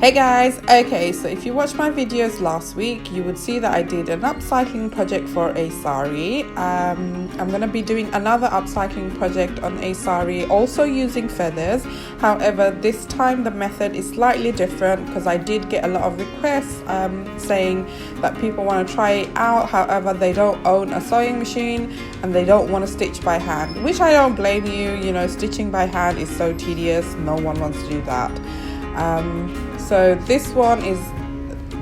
Hey guys, okay, so if you watched my videos last week, you would see that I did an upcycling project for a sari. I'm going to be doing another upcycling project on a sari, also using feathers. However, this time the method is slightly different because I did get a lot of requests saying that people want to try it out. However, they don't own a sewing machine and they don't want to stitch by hand, which I don't blame you. You know, stitching by hand is so tedious. No one wants to do that. So this one is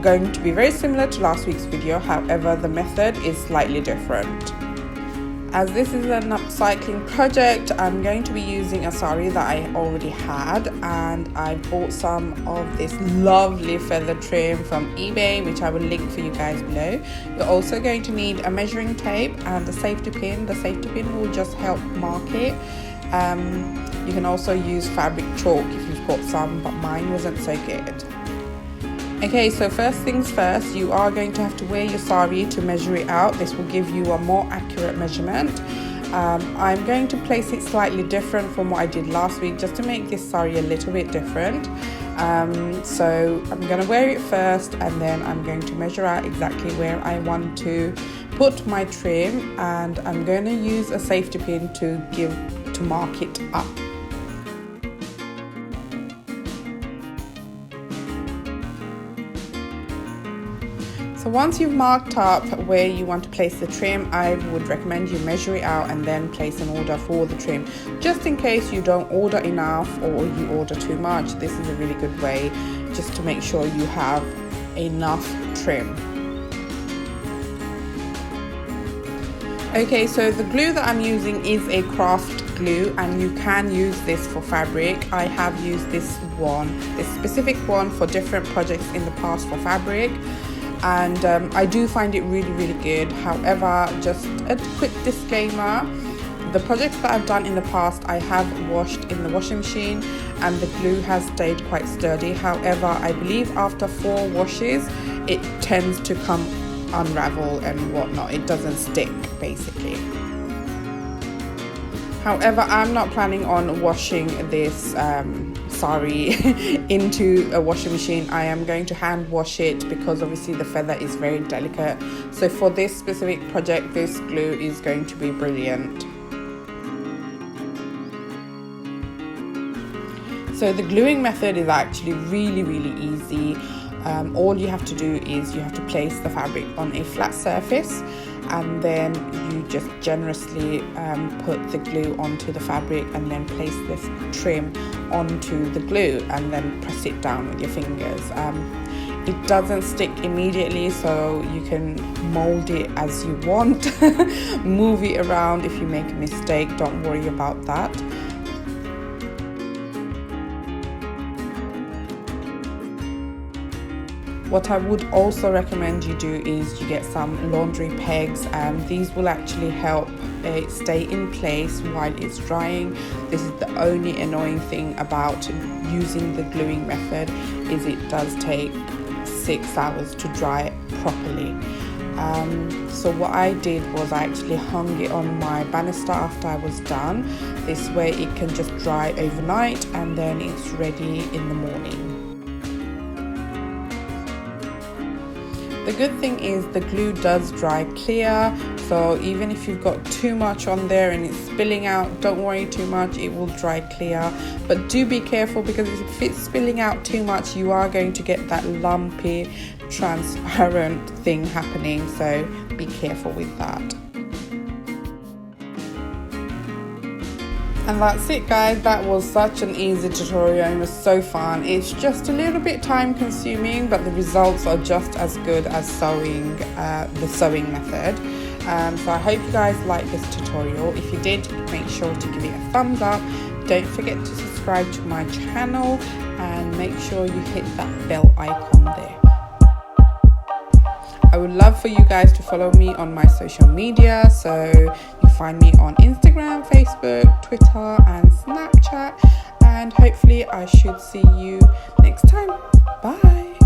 going to be very similar to last week's video. However, the method is slightly different. As this is an upcycling project, I'm going to be using a sari that I already had, and I bought some of this lovely feather trim from eBay, which I will link for you guys below. You're also going to need a measuring tape and a safety pin. The safety pin will just help mark it. You can also use fabric chalk if you've got some, but mine wasn't so good. Okay, so first things first, you are going to have to wear your sari to measure it out. This will give you a more accurate measurement. I'm going to place it slightly different from what I did last week, just to make this sari a little bit different. So I'm going to wear it first, and then I'm going to measure out exactly where I want to put my trim, and I'm going to use a safety pin to mark it up. So once you've marked up where you want to place the trim, I would recommend you measure it out and then place an order for the trim. Just in case you don't order enough or you order too much, this is a really good way just to make sure you have enough trim. Okay, so the glue that I'm using is a craft glue, and you can use this for fabric. I have used this specific one for different projects in the past for fabric, and I do find it really good. However, just a quick disclaimer, the projects that I've done in the past I have washed in the washing machine and the glue has stayed quite sturdy. However, I believe after 4 washes it tends to come unravel and whatnot. It doesn't stick basically. However, I'm not planning on washing this sari into a washing machine. I am going to hand wash it because obviously the feather is very delicate. So for this specific project, this glue is going to be brilliant. So the gluing method is actually really easy. All you have to do is you have to place the fabric on a flat surface, and then you just generously put the glue onto the fabric and then place this trim onto the glue and then press it down with your fingers. It doesn't stick immediately, so you can mold it as you want. Move it around if you make a mistake, don't worry about that. What I would also recommend you do is you get some laundry pegs, and these will actually help it stay in place while it's drying. This is the only annoying thing about using the gluing method, is it does take 6 hours to dry properly. So what I did was I actually hung it on my banister after I was done. This way it can just dry overnight and then it's ready in the morning. The good thing is the glue does dry clear, so even if you've got too much on there and it's spilling out, don't worry too much, it will dry clear. But do be careful, because if it's spilling out too much, you are going to get that lumpy, transparent thing happening, so be careful with that. And that's it guys, that was such an easy tutorial. It was so fun. It's just a little bit time consuming, but the results are just as good as sewing, the sewing method. So I hope you guys liked this tutorial. If you did, make sure to give it a thumbs up. Don't forget to subscribe to my channel and make sure you hit that bell icon there. I would love for you guys to follow me on my social media, so you find me on Instagram, Facebook, Twitter and Snapchat, and hopefully I should see you next time. Bye.